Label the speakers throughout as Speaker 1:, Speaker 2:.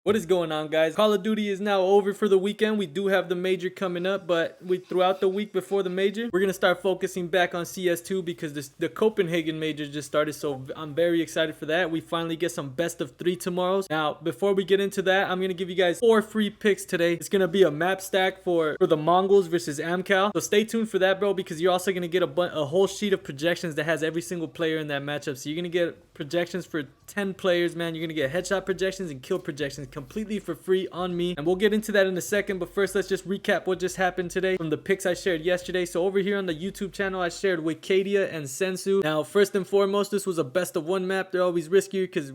Speaker 1: What is going on, guys? Call of Duty is now over for the weekend. We do have the major coming up, but throughout the week before the major, we're gonna start focusing back on CS2 because the Copenhagen major just started, so I'm very excited for that. We finally get some best of 3 tomorrows. Now, before we get into that, I'm gonna give you guys 4 free picks today. It's gonna be a map stack for the Mongols versus Amkal. So stay tuned for that, bro, because you're also gonna get a whole sheet of projections that has every single player in that matchup. So you're gonna get projections for 10 players, man. You're gonna get headshot projections and kill projections completely for free on me, and we'll get into that in a second. But first, let's just recap what just happened today from the picks I shared yesterday. So over here on the YouTube channel, I shared Wicadia and Sensu. Now, first and foremost, this was a best of 1 map. They're always riskier because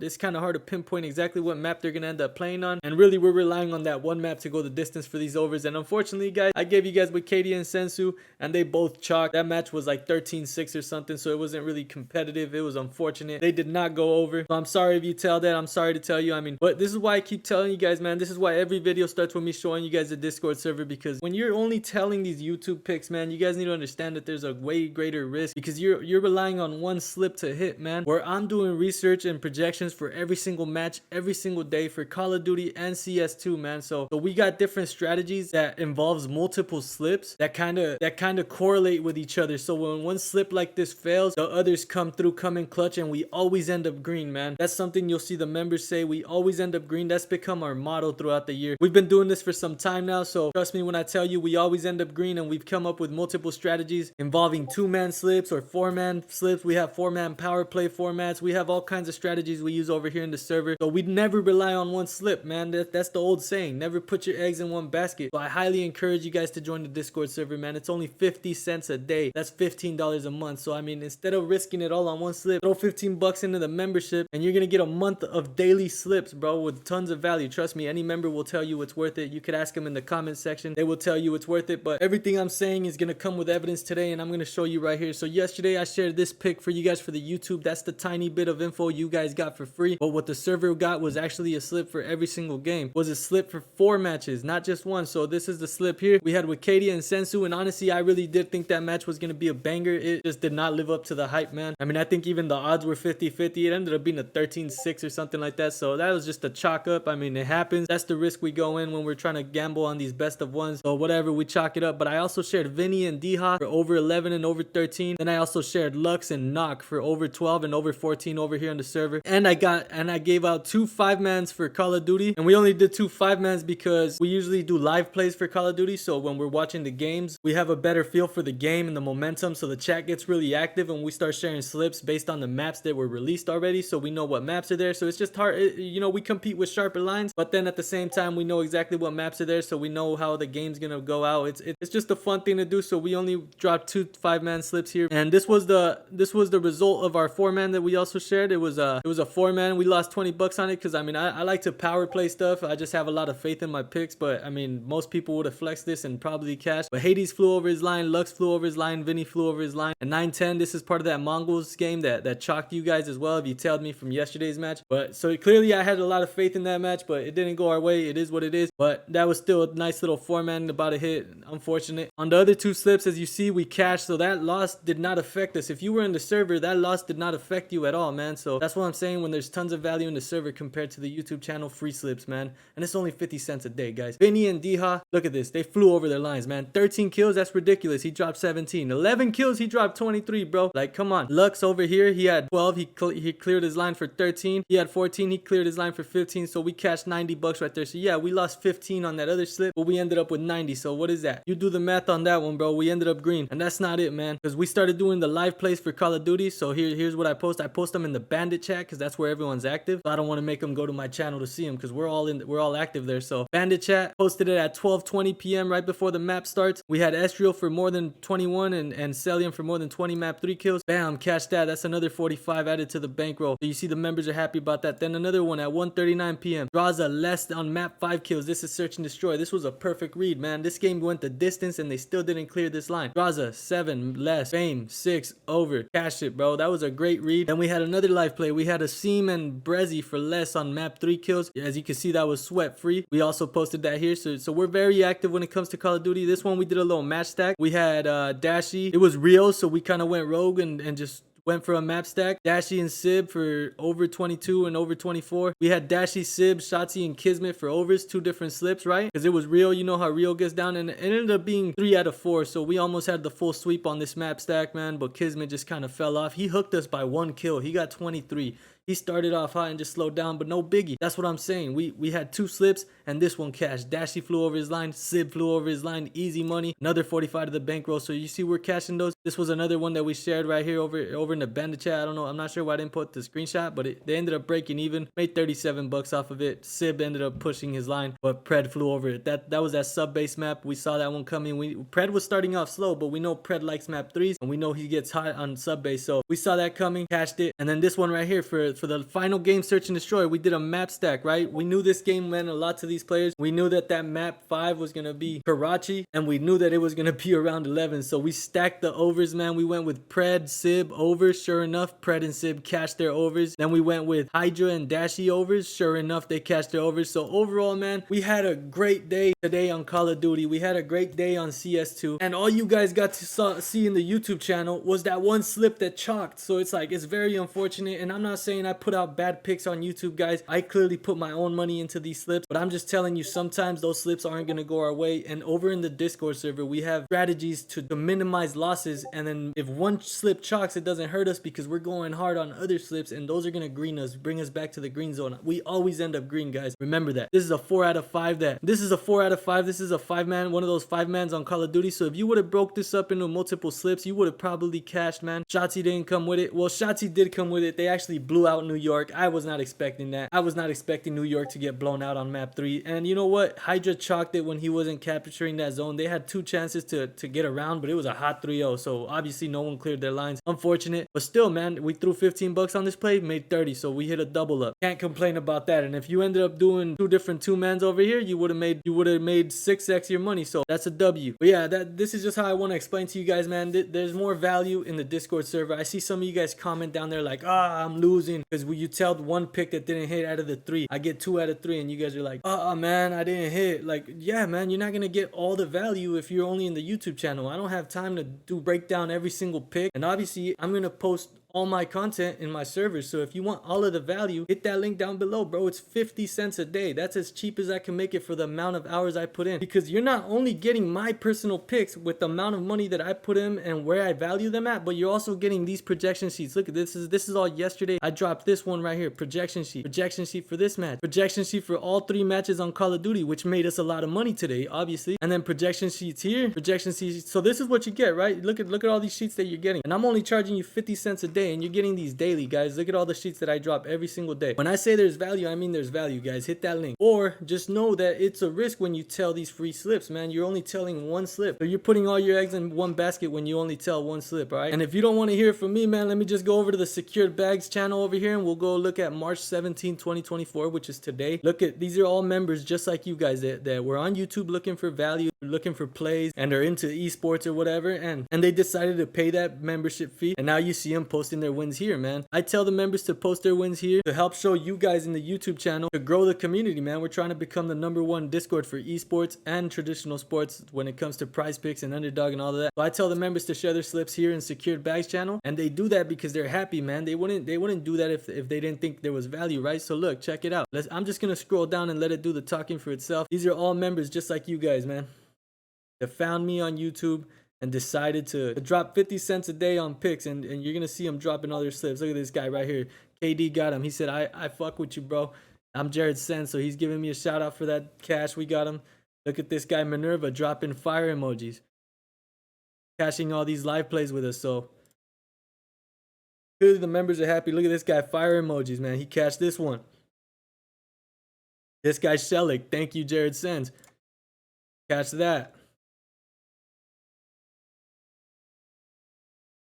Speaker 1: it's kind of hard to pinpoint exactly what map they're gonna end up playing on, and really we're relying on that 1 map to go the distance for these overs. And unfortunately, guys, I gave you guys Wicadia and Sensu, and they both chalked. That match was like 13-6 or something, so it wasn't really competitive. It was unfortunate. They did not go over, so I'm sorry if you tell that. I'm sorry to tell you. I mean, but this is why I keep telling you guys, man. This is why every video starts with me showing you guys the Discord server, because when you're only telling these YouTube picks, man, you guys need to understand that there's a way greater risk because you're relying on 1 slip to hit, man. Where I'm doing research and projections for every single match every single day for Call of Duty and CS2, man. So we got different strategies that involves multiple slips that kind of correlate with each other. So when 1 slip like this fails, the others come in clutch, and we always end up green, man. That's something you'll see the members say. We always end up green. That's become our motto throughout the year. We've been doing this for some time now, so trust me when I tell you we always end up green, and we've come up with multiple strategies involving 2-man slips or 4-man slips. We have 4-man power play formats. We have all kinds of strategies we use over here in the server. So we never rely on 1 slip, man. That's the old saying. Never put your eggs in 1 basket. So I highly encourage you guys to join the Discord server, man. It's only 50 cents a day. That's $15 a month. So I mean, instead of risking it all on 1 slip, throw 15 bucks into the membership, and you're gonna get a month of daily slips, bro, with tons of value. Trust me, any member will tell you it's worth it. You could ask them in the comment section. They will tell you it's worth it. But everything I'm saying is gonna come with evidence today, and I'm gonna show you right here. So yesterday I shared this pick for you guys for the YouTube. That's the tiny bit of info you guys got for free. But what the server got was actually a slip for every single game. Was a slip for 4 matches, not just 1. So this is the slip here. We had Wicadia and Sensu, and honestly, I really did think that match was gonna be a banger. It just did not live up to the hype, man. I mean, I think even the odds were 50-50. It ended up being a 13-6 or something like that. So that was just a chalk up. I mean, it happens. That's the risk we go in when we're trying to gamble on these best of 1s. So whatever, we chalk it up. But I also shared Vinny and Diha for over 11 and over 13. Then I also shared Lux and Knock for over 12 and over 14 over here on the server. And I gave out 2 5-mans for Call of Duty. And we only did 2 5-mans because we usually do live plays for Call of Duty. So when we're watching the games, we have a better feel for the game and the momentum. So the chat gets really active, and we start sharing slips based on the maps that were released already. So we know what maps are there. So it's just hard. You know, we compete with sharper lines, but then at the same time, we know exactly what maps are there. So we know how the game's gonna go out. It's just a fun thing to do. So we only dropped 2 5-man slips here, and this was the result of our 4-man that we also shared. It was a 4-man. We lost 20 bucks on it because I mean I like to power play stuff. I just have a lot of faith in my picks, but I mean most people would have flexed this and probably cashed. But Hades flew over his line, Lux flew over his line, Vinny flew over his line, and 9-10. This is part of that Mongols game that chalked you guys as well if you tailed me from yesterday's match. But so clearly I had a lot of faith in that match, but it didn't go our way. It is what it is. But that was still a nice little 4-man, about a hit. Unfortunate. On the other 2 slips, as you see, we cashed, so that loss did not affect us. If you were in the server, that loss did not affect you at all, man. So that's what I'm saying when there's tons of value in the server compared to the YouTube channel free slips, man. And it's only 50 cents a day, guys. Vinny and Diha, look at this. They flew over their lines, man. 13 kills, that's ridiculous. He dropped 17. 11 kills, he dropped 23, bro. Like, come on. Lux over here, he had 12. He cleared his line for 13. He had 14. He cleared his line for 15. So we cashed 90 bucks right there. So yeah, we lost 15 on that other slip, but we ended up with 90. So what is that? You do the math on that one, bro. We ended up green. And that's not it, man, because we started doing the live plays for Call of Duty. So here's what I post. I post them in the bandit chat because that's where everyone's active. So I don't want to make them go to my channel to see them because we're all active there. So bandit chat, posted it at 12:20 p.m. right before the map starts. We had Estriel for more than 21 and Celium for more than 20 map 3 kills. Bam, cashed that. That's another 45 added to the bankroll. So you see the members are happy about that. Then another one at 1:39 p.m. Draza less on map 5 kills. This is search and destroy. This was a perfect read, man. This game went the distance and they still didn't clear this line. Draza 7 less. Fame 6 over. Cash it, bro. That was a great read. Then we had another live play. We had a Seam and Brezzy for less on map 3 kills. As you can see, that was sweat free. We also posted that here. So we're very active when it comes to Call of Duty. This one we did a little match stack. We had Dashy. It was Rio, so we kind of went rogue and just went for a map stack. Dashi and Sib for over 22 and over 24. We had Dashi, Sib, Shotzi, and Kismet for overs, 2 different slips, right? Because it was Rio, you know how Rio gets down, and it ended up being 3 out of 4. So we almost had the full sweep on this map stack, man, but Kismet just kind of fell off. He hooked us by 1 kill. He got 23. He started off hot and just slowed down, but no biggie. That's what I'm saying. We had 2 slips, and this one cashed. Dashi flew over his line. Sib flew over his line. Easy money. Another 45 to the bankroll. So you see we're cashing those. This was another one that we shared right here over in the bandit chat. I don't know. I'm not sure why I didn't put the screenshot, but they ended up breaking even. Made 37 bucks off of it. Sib ended up pushing his line, but Pred flew over it. That was that sub base map. We saw that one coming. Pred was starting off slow, but we know Pred likes map 3s, and we know he gets hot on sub base. So we saw that coming, cashed it. And then this one right here for the final game, search and destroy, we did a map stack, right? We knew this game meant a lot to these players. We knew that map 5 was gonna be Karachi, and we knew that it was gonna be around 11. So we stacked the overs, man. We went with Pred, Sib overs. Sure enough, Pred and Sib cashed their overs. Then we went with Hydra and Dashi overs. Sure enough, they cashed their overs. So overall, man, we had a great day today on Call of Duty. We had a great day on CS2, and all you guys got to see in the YouTube channel was that one slip that chalked. So it's like, it's very unfortunate, and I'm not saying I put out bad picks on YouTube, guys. I clearly put my own money into these slips, but I'm just telling you, sometimes those slips aren't going to go our way. And over in the Discord server, we have strategies to minimize losses, and then if one slip chalks, it doesn't hurt us because we're going hard on other slips, and those are going to green us, bring us back to the green zone. We always end up green, guys. Remember that. This is a 4 out of 5. This is a 4 out of 5. This is a 5-man, one of those 5-mans on Call of Duty. So if you would have broke this up into multiple slips, you would have probably cashed, man. Shotzi didn't come with it. Well, Shotzi did come with it. They actually blew out New York. I was not expecting that. I was not expecting New York to get blown out on map 3. And you know what? Hydra chalked it when he wasn't capturing that zone. They had 2 chances to get around, but it was a hot 3-0. So obviously no one cleared their lines. Unfortunate. But still, man, we threw 15 bucks on this play, made 30. So we hit a double up. Can't complain about that. And if you ended up doing 2 different 2-mans over here, you would have made 6x your money. So that's a W. But yeah, this is just how I want to explain to you guys, man. There's more value in the Discord server. I see some of you guys comment down there like, I'm losing because you tell one pick that didn't hit out of the 3. I get 2 out of 3, and you guys are like, man, I didn't hit. Like, yeah, man, you're not gonna get all the value if you're only in the YouTube channel. I don't have time to break down every single pick, and obviously I'm gonna post all my content in my server. So if you want all of the value, hit that link down below, bro. It's 50 cents a day. That's as cheap as I can make it for the amount of hours I put in, because you're not only getting my personal picks with the amount of money that I put in and where I value them at, but you're also getting these projection sheets. Look at this. This is all yesterday. I dropped this one right here, projection sheet for this match, projection sheet for all 3 matches on Call of Duty, which made us a lot of money today, obviously. And then projection sheets here, projection sheets. So this is what you get, right? Look at all these sheets that you're getting, and I'm only charging you 50 cents a day, and you're getting these daily, guys. Look at all the sheets that I drop every single day. When I say there's value, I mean there's value, guys. Hit that link. Or just know that it's a risk when you tell these free slips, man. You're only telling 1 slip, so you're putting all your eggs in one basket when you only tell 1 slip. All right, and if you don't want to hear from me, man, let me just go over to the secured bags channel over here, and we'll go look at March 17, 2024, which is today. Look at, these are all members just like you guys that were on YouTube looking for value, looking for plays, and are into esports or whatever, and they decided to pay that membership fee, and now you see them posting their wins here, man. I tell the members to post their wins here to help show you guys in the YouTube channel, to grow the community, man. We're trying to become the #1 Discord for esports and traditional sports when it comes to prize picks and underdog and all of that. So I tell the members to share their slips here in secured bags channel, and they do that because they're happy, man. They wouldn't do that if they didn't think there was value, right? So look, check it out. I'm just gonna scroll down and let it do the talking for itself. These are all members just like you guys, man, that found me on YouTube and decided to drop 50 cents a day on picks, and you're gonna see them dropping all their slips. Look at this guy right here. KD got him. He said, I fuck with you, bro. I'm Jared Sen, so he's giving me a shout out for that cash. We got him. Look at this guy Minerva dropping fire emojis, cashing all these live plays with us. So clearly the members are happy. Look at this guy, fire emojis, man. He cashed this one. This guy Shellick, thank you, Jared Sens. Catch that.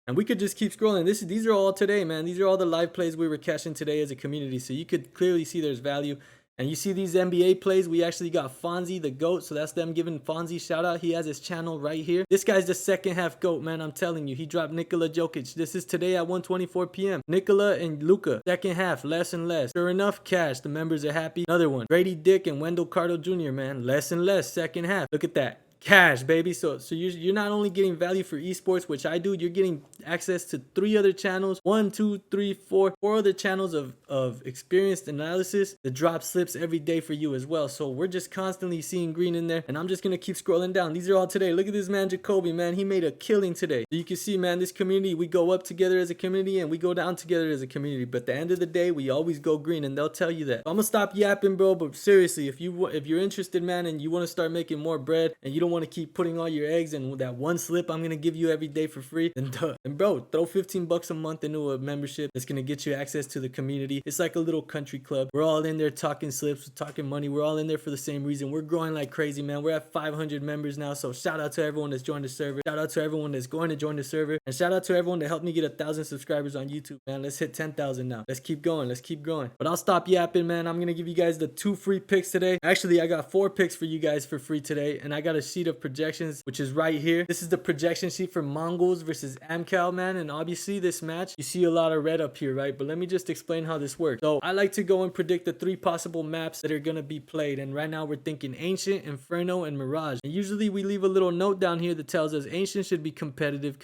Speaker 1: And we could just keep scrolling. These are all today, man. These are all the live plays we were cashing today as a community. So you could clearly see there's value. And you see these NBA plays. We actually got Fonzie, the GOAT. So that's them giving Fonzie shout out. He has his channel right here. This guy's the second half GOAT, man. I'm telling you. He dropped Nikola Jokic. This is today at 1:24 p.m. Nikola and Luka. Second half, less and less. Sure enough, cash. The members are happy. Another one. Grady Dick and Wendell Carter Jr., man. Less and less. Second half. Look at that. cash, baby. So you're not only getting value for esports, which I do, you're getting access to 3 other channels, 1, 2, 3, 4 other channels of experienced analysis that drop slips every day for you as well. So we're just constantly seeing green in there, and I'm just gonna keep scrolling down. These are all today. Look at this man Jacoby, man, he made a killing today. So you can see, man, this community, we go up together as a community and we go down together as a community, but at the end of the day we always go green, and they'll tell you that. So I'm gonna stop yapping, bro, but seriously, if you're interested, man, and you want to start making more bread and you don't want to keep putting all your eggs in that one slip I'm gonna give you every day for free, then bro, throw 15 bucks a month into a membership that's gonna get you access to the community. It's like a little country club. We're all in there talking slips, talking money. We're all in there for the same reason. We're growing like crazy, man. We're at 500 members now, so shout out to everyone that's joined the server, shout out to everyone that's going to join the server, and shout out to everyone that helped me get 1,000 subscribers on YouTube, man. Let's hit 10,000 now. Let's keep going, let's keep growing. But I'll stop yapping, man. I'm gonna give you guys the 2 free picks today. Actually, I got 4 picks for you guys for free today, and I got a sheet of projections, which is right here. This is the projection sheet for Mongolz versus Amkal, man. And obviously this match, you see a lot of red up here, right? But let me just explain how this works. So I like to go and predict the 3 possible maps that are gonna be played, and right now we're thinking Ancient, Inferno, and Mirage. And usually we leave a little note down here that tells us Ancient should be competitive,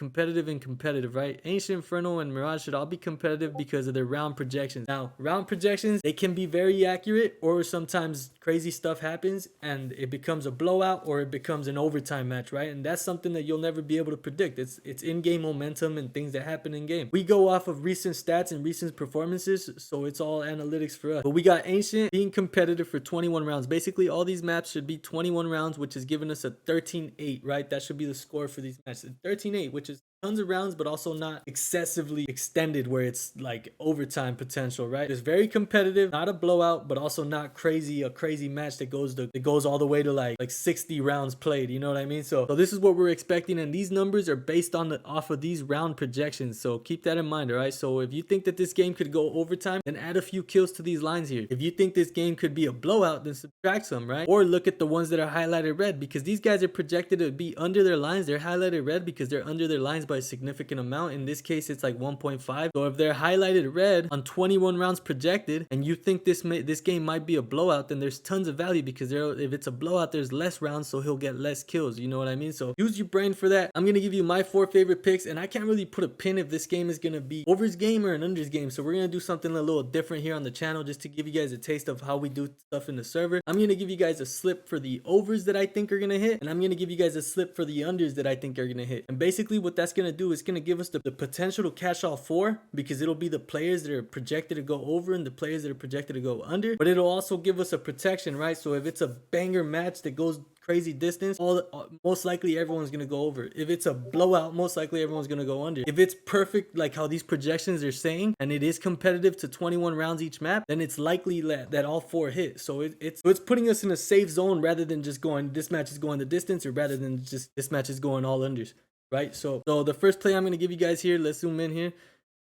Speaker 1: and competitive, right? Ancient, Inferno, and Mirage should all be competitive because of their round projections. Now, round projections, they can be very accurate, or sometimes crazy stuff happens and it becomes a blowout or it becomes an overtime match, right? And that's something that you'll never be able to predict. It's in-game momentum and things that happen in game. We go off of recent stats and recent performances, so it's all analytics for us. But we got Ancient being competitive for 21 rounds. Basically, all these maps should be 21 rounds, which is giving us a 13-8, right? That should be the score for these matches. 13-8, which is tons of rounds, but also not excessively extended where it's like overtime potential, right? It's very competitive, not a blowout, but also not a crazy match that goes all the way to like 60 rounds played, you know what I mean? So this is what we're expecting, and these numbers are based on off of these round projections, so keep that in mind. All right, so if you think that this game could go overtime, then add a few kills to these lines here. If you think this game could be a blowout, then subtract some, right? Or look at the ones that are highlighted red, because these guys are projected to be under their lines. They're highlighted red because they're under their lines by a significant amount. In this case, it's like 1.5. So if they're highlighted red on 21 rounds projected, and you think this game might be a blowout, then there's tons of value, because if it's a blowout, there's less rounds, so he'll get less kills. You know what I mean? So use your brain for that. I'm gonna give you my 4 favorite picks, and I can't really put a pin if this game is gonna be overs game or an unders game. So we're gonna do something a little different here on the channel, just to give you guys a taste of how we do stuff in the server. I'm gonna give you guys a slip for the overs that I think are gonna hit, and I'm gonna give you guys a slip for the unders that I think are gonna hit. And basically what that's gonna do is gonna give us the potential to catch all 4, because it'll be the players that are projected to go over and the players that are projected to go under, but it'll also give us a protection, right? So if it's a banger match that goes crazy distance, most likely everyone's gonna go over. If it's a blowout, most likely everyone's gonna go under. If it's perfect, like how these projections are saying, and it is competitive to 21 rounds each map, then it's likely that all 4 hit. So it's putting us in a safe zone, rather than just going this match is going the distance, or rather than just this match is going all unders, right? So the first play I'm gonna give you guys here, let's zoom in here.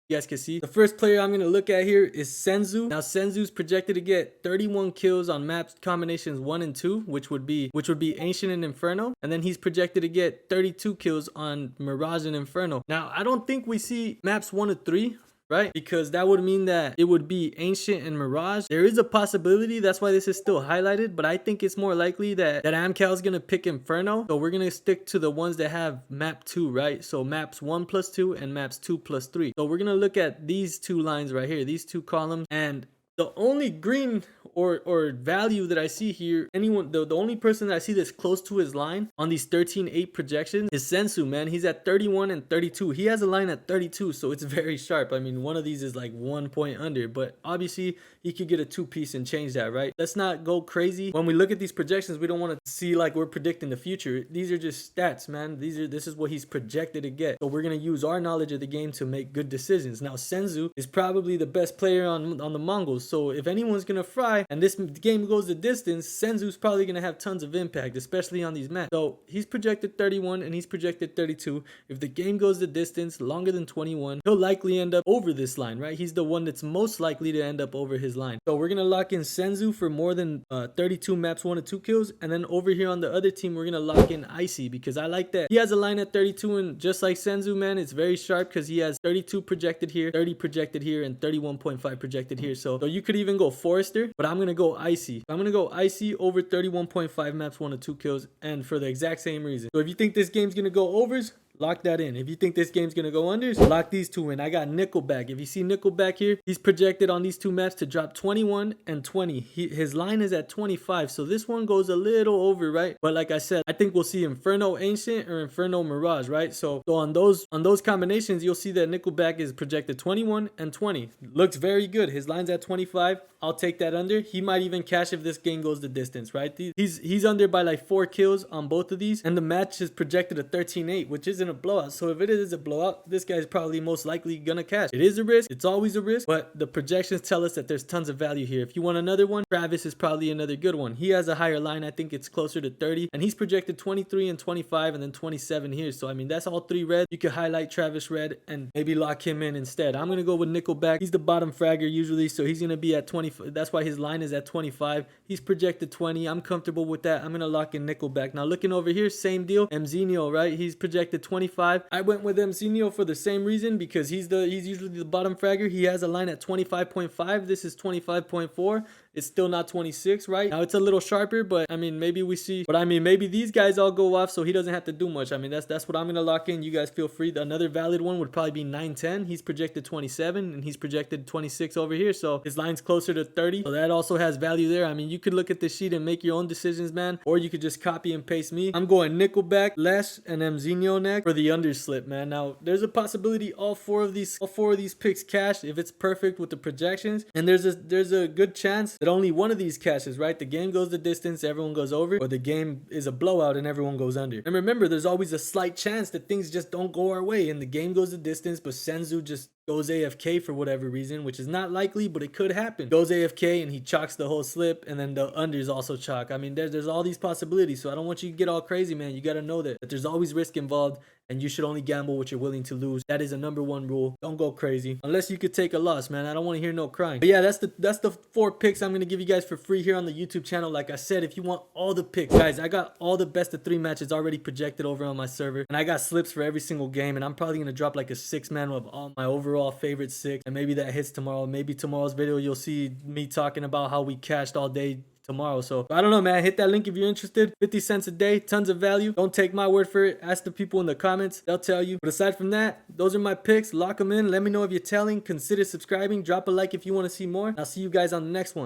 Speaker 1: You guys can see the first player I'm going to look at here is Senzu. Now Senzu's projected to get 31 kills on maps combinations 1 and 2, which would be Ancient and Inferno, and then he's projected to get 32 kills on Mirage and Inferno. Now I don't think we see maps 1 to 3, right? Because that would mean that it would be Ancient and Mirage. There is a possibility, that's why this is still highlighted, but I think it's more likely that Amkal is going to pick Inferno. So we're going to stick to the ones that have map 2, right? So maps 1+2 and maps 2+3. So we're going to look at these 2 lines right here, these 2 columns, and the only green or value that I see here, the only person that I see that's close to his line on these 13-8 projections is Sensu, man. He's at 31 and 32. He has a line at 32, so it's very sharp. I mean, one of these is like 1 point under, but obviously he could get a 2-piece and change that, right? Let's not go crazy. When we look at these projections, we don't want to see like we're predicting the future. These are just stats, man. This is what he's projected to get. So we're going to use our knowledge of the game to make good decisions. Now, Senzu is probably the best player on the Mongols. So if anyone's going to fry and this game goes the distance, Senzu's probably going to have tons of impact, especially on these maps. So he's projected 31 and he's projected 32. If the game goes the distance longer than 21, he'll likely end up over this line, right? He's the one that's most likely to end up over his line. So we're going to lock in Senzu for more than 32 maps 1 to 2 kills. And then over here on the other team, we're going to lock in Icy, because I like that. He has a line at 32, and just like Senzu, man, it's very sharp because he has 32 projected here, 30 projected here, and 31.5 projected here. So you could even go Forester, but I'm gonna go Icy. I'm gonna go Icy over 31.5 maps, 1 to 2 kills, and for the exact same reason. So if you think this game's gonna go overs, lock that in. If you think this game's gonna go unders, lock these two in. I got Nickelback. If you see Nickelback here, he's projected on these two maps to drop 21 and 20. His line is at 25, so this one goes a little over, right? But like I said, I think we'll see Inferno Ancient or Inferno Mirage, right? So on those combinations, you'll see that Nickelback is projected 21 and 20. Looks very good. His line's at 25. I'll take that under. He might even cash if this game goes the distance, right? He's under by like 4 kills on both of these, and the match is projected at 13-8, which isn't a blowout. So if it is a blowout, this guy's probably most likely gonna cash. It is a risk. It's always a risk, but the projections tell us that there's tons of value here. If you want another one, Travis is probably another good one. He has a higher line. I think it's closer to 30, and he's projected 23 and 25 and then 27 here. So I mean, that's all 3 red. You could highlight Travis red and maybe lock him in instead. I'm gonna go with Nickelback. He's the bottom fragger usually, so he's gonna be at 20. That's why his line is at 25. He's projected 20. I'm comfortable with that. I'm gonna lock in Nickelback. Now looking over here, same deal. Mzinho, right? He's projected 25. I went with Mzinho for the same reason, because he's usually the bottom fragger. He has a line at 25.5. This is 25.4. It's still not 26, right? Now it's a little sharper, but I mean, maybe we see. But I mean, maybe these guys all go off, so he doesn't have to do much. I mean, that's what I'm gonna lock in. You guys feel free. Another valid one would probably be 910. He's projected 27, and he's projected 26 over here, so his line's closer to 30. So that also has value there. I mean, you could look at this sheet and make your own decisions, man, or you could just copy and paste me. I'm going Nickelback, Lesh, and Mzinho next for the underslip, man. Now there's a possibility all four of these picks cash if it's perfect with the projections, and there's a good chance that only one of these cashes, right? The game goes the distance, everyone goes over, or the game is a blowout and everyone goes under. And remember, there's always a slight chance that things just don't go our way and the game goes the distance, but Senzu just goes AFK for whatever reason, which is not likely, but it could happen. Goes AFK and he chalks the whole slip, and then the unders also chalk. I mean, there's all these possibilities, so I don't want you to get all crazy, man. You got to know that there's always risk involved, and you should only gamble what you're willing to lose. That is a #1 rule. Don't go crazy unless you could take a loss, man. I don't want to hear no crying. But yeah, that's the 4 picks I'm gonna give you guys for free here on the YouTube channel. Like I said, if you want all the picks, guys, I got all the best of 3 matches already projected over on my server, and I got slips for every single game, and I'm probably gonna drop like a 6-man of all my overall favorite 6, and maybe that hits tomorrow. Maybe tomorrow's video you'll see me talking about how we cashed all day tomorrow. So I don't know, man. Hit that link if you're interested. 50 cents a day, tons of value. Don't take my word for it. Ask the people in the comments, they'll tell you. But aside from that, those are my picks. Lock them in. Let me know if you're telling. Consider subscribing. Drop a like if you want to see more. I'll see you guys on the next one.